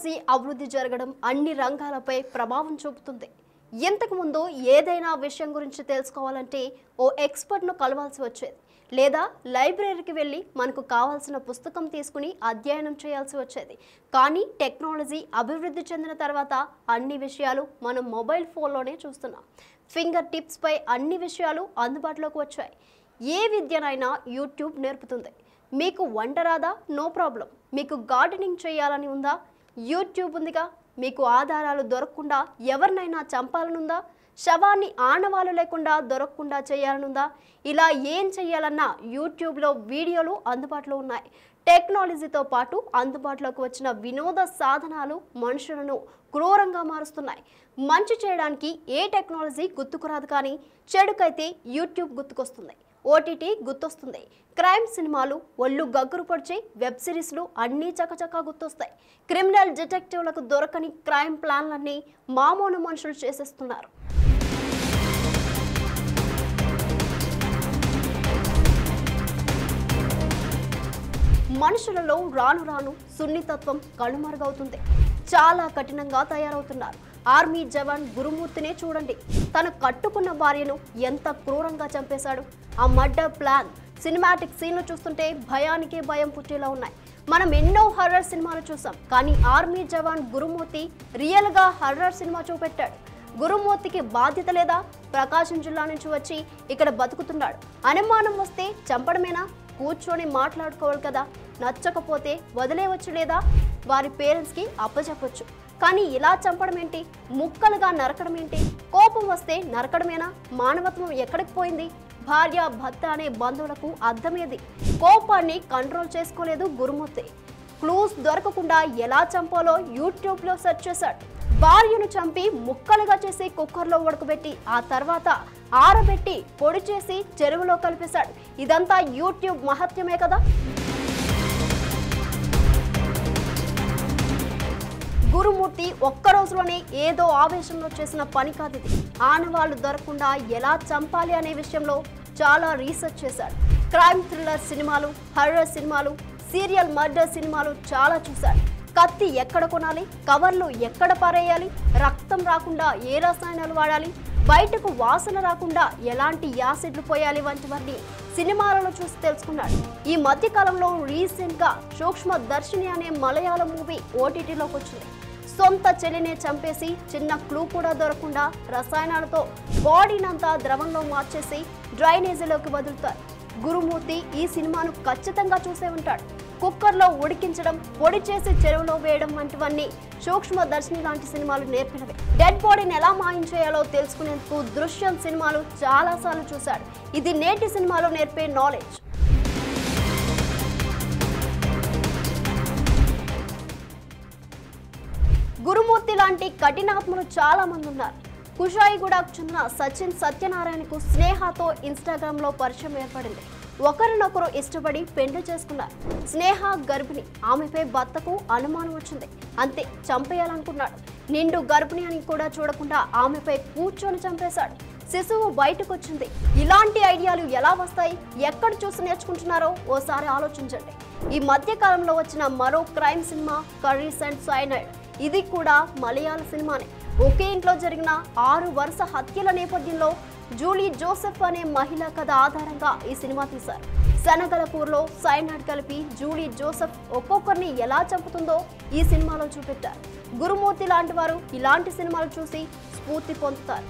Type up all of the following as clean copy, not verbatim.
Technology అభివృద్ధి జరగడం అన్ని రంగాలపై ప్రభావం చూపుతుంది. ఇంతకు ముందు ఏదైనా విషయం గురించి తెలుసుకోవాలంటే ఓ ఎక్స్పర్ట్ను కలవాల్సి వచ్చేది, లేదా లైబ్రరీకి వెళ్ళి మనకు కావాల్సిన పుస్తకం తీసుకుని అధ్యయనం చేయాల్సి వచ్చేది. కానీ టెక్నాలజీ అభివృద్ధి చెందిన తర్వాత అన్ని విషయాలు మనం మొబైల్ ఫోన్లోనే చూస్తున్నాం. ఫింగర్ టిప్స్పై అన్ని విషయాలు అందుబాటులోకి వచ్చాయి. ఏ విద్యనైనా యూట్యూబ్ నేర్పుతుంది. మీకు వంట రాదా? No problem. మీకు గార్డెనింగ్ చేయాలని ఉందా? యూట్యూబ్ ఉందిగా. మీకు ఆధారాలు దొరకకుండా ఎవరినైనా చంపాలనుందా? శవాన్ని ఆనవాలు లేకుండా దొరకకుండా చేయాలనుందా? ఇలా ఏం చేయాలన్నా యూట్యూబ్లో వీడియోలు అందుబాటులో ఉన్నాయి. టెక్నాలజీతో పాటు అందుబాటులోకి వచ్చిన వినోద సాధనాలు మనుషులను క్రూరంగా మారుస్తున్నాయి. మంచి చేయడానికి ఏ టెక్నాలజీ గుర్తుకురాదు, కానీ చెడుకైతే యూట్యూబ్ గుర్తుకొస్తుంది, ఓటీటీ గుర్తొస్తుంది. క్రైమ్ సినిమాలు, ఒళ్ళు గగ్గురు పొడిచే వెబ్ సిరీస్లు అన్నీ చకచకా గుర్తొస్తాయి. క్రిమినల్ డిటెక్టివ్లకు దొరకని క్రైమ్ ప్లాన్లన్నీ మామూలు మనుషులు చేసేస్తున్నారు. మనుషులలో రాను రాను సున్నితత్వం కనుమరుగవుతుంది. చాలా కఠినంగా తయారవుతున్నారు. ఆర్మీ జవాన్ గురుమూర్తినే చూడండి. తను కట్టుకున్న భార్యను ఎంత క్రూరంగా చంపేశాడు. ఆ మర్డర్ ప్లాన్, సినిమాటిక్ సీన్లు చూస్తుంటే భయానికే భయం పుట్టేలా ఉన్నాయి. మనం ఎన్నో హర్రర్ సినిమాలు చూసాం, కానీ ఆర్మీ జవాన్ గురుమూర్తి రియల్గా హర్రర్ సినిమా చూపెట్టాడు. గురుమూర్తికి బాధ్యత లేదా? ప్రకాశం జిల్లా నుంచి వచ్చి ఇక్కడ బతుకుతున్నాడు. అనుమానం వస్తే చంపడమేనా? కూర్చొని మాట్లాడుకోవాలి కదా. నచ్చకపోతే వదిలేవచ్చు, లేదా వారి పేరెంట్స్కి అప్పచెప్పొచ్చు. కానీ ఇలా చంపడం ఏంటి? ముక్కలుగా నరకడం ఏంటి? కోపం వస్తే నరకడమేనా? మానవత్వం ఎక్కడికి పోయింది? భార్య భర్త అనే బంధువులకు అర్థమేది? కోపాన్ని కంట్రోల్ చేసుకోలేదు గురుమూర్తి. క్లూస్ దొరకకుండా ఎలా చంపాలో యూట్యూబ్లో సెర్చ్ చేశాడు. భార్యను చంపి ముక్కలుగా చేసి కుక్కర్లో ఉడకబెట్టి ఆ తర్వాత ఆరబెట్టి పొడి చేసి చెరువులో కలిపేశాడు. ఇదంతా యూట్యూబ్ మహత్యమే కదా. గురుమూర్తి ఒక్క రోజులోనే ఏదో ఆవేశంలో చేసిన పని కాదు ఇది. ఆనవాళ్లు దొరకకుండా ఎలా చంపాలి అనే విషయంలో చాలా రీసెర్చ్ చేశాడు. క్రైమ్ థ్రిల్లర్ సినిమాలు, హర్రర్ సినిమాలు, సీరియల్ మర్డర్ సినిమాలు చాలా చూశాడు. కత్తి ఎక్కడ కొనాలి, కవర్లు ఎక్కడ పారేయాలి, రక్తం రాకుండా ఏ రసాయనాలు వాడాలి, బయటకు వాసన రాకుండా ఎలాంటి యాసిడ్లు పోయాలి వంటివన్నీ సినిమాలలో చూసి తెలుసుకున్నాడు. ఈ మధ్య కాలంలో రీసెంట్గా సూక్ష్మదర్శిని అనే మలయాళం మూవీ ఓటీటీలోకి వచ్చింది. సొంత చెల్లినే చంపేసి చిన్న క్లూ కూడా దొరకకుండా రసాయనాలతో బాడీనంతా ద్రవంలో మార్చేసి డ్రైనేజీలోకి వదులుతారు. గురుమూర్తి ఈ సినిమాను ఖచ్చితంగా చూసే ఉంటాడు. కుక్కర్లో ఉడికించడం, పొడి చేసి చెరువులో వేయడం వంటివన్నీ సూక్ష్మదర్శిని లాంటి సినిమాలు నేర్పినవే. డెడ్ బాడీని ఎలా మాయం చేయాలో తెలుసుకునేందుకు దృశ్యం సినిమాలు చాలాసార్లు చూశాడు. ఇది నేటి సినిమాలో నేర్పే నాలెడ్జ్. గురుమూర్తి లాంటి కఠినాత్ములు చాలా మంది ఉన్నారు. కుషాయిగూడకు చెందిన సచిన్ సత్యనారాయణకు స్నేహతో ఇన్స్టాగ్రామ్లో పరిచయం ఏర్పడింది. ఒకరినొకరు ఇష్టపడి పెళ్లి చేసుకున్నారు. స్నేహ గర్భిణి. ఆమెపై భర్తకు అనుమానం వచ్చింది. అంతే, చంపేయాలనుకున్నాడు. నిండు గర్భిణి అని కూడా చూడకుండా ఆమెపై కూర్చొని చంపేశాడు. శిశువు బయటకు వచ్చింది. ఇలాంటి ఐడియాలు ఎలా వస్తాయి? ఎక్కడ చూసి నేర్చుకుంటున్నారో ఓసారి ఆలోచించండి. ఈ మధ్య కాలంలో వచ్చిన మరో crime cinema curries and cyanide. ఇది కూడా మలయాళ సినిమానే. ఒకే ఇంట్లో జరిగిన 6 వరుస హత్యల నేపథ్యంలో జూలీ జోసెఫ్ అనే మహిళ కథ ఆధారంగా ఈ సినిమా తీశారు. శనగల కూరలో సైనైడ్ కలిపి జూలీ జోసెఫ్ ఒక్కొక్కరిని ఎలా చంపుతుందో ఈ సినిమాలో చూపెట్టారు. గురుమూర్తి లాంటి వారు ఇలాంటి సినిమాలు చూసి స్ఫూర్తి పొందుతారు.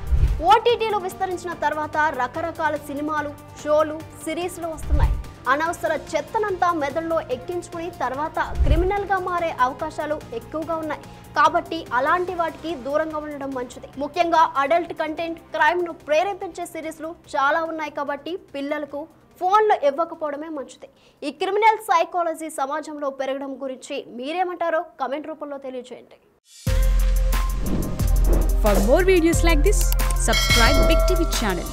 ఓటీటీలో విస్తరించిన తర్వాత రకరకాల సినిమాలు, షోలు, సిరీస్లు వస్తున్నాయి. అనవసర చెత్తనంతా మెదడులో ఎక్కించుకుని తర్వాత క్రిమినల్గా మారే అవకాశాలు ఎక్కువగా ఉన్నాయి. కాబట్టి అలాంటి వాటికి దూరంగా ఉండడం మంచిది. ముఖ్యంగా అడల్ట్ కంటెంట్, క్రైమ్ను ప్రేరేపించే సిరీస్లు చాలా ఉన్నాయి. కాబట్టి పిల్లలకు ఫోన్లు ఇవ్వకపోవడమే మంచిది. ఈ క్రిమినల్ సైకాలజీ సమాజంలో పెరగడం గురించి మీరేమంటారో కమెంట్ రూపంలో తెలియజేయండి. For more videos like this, subscribe Big TV channel.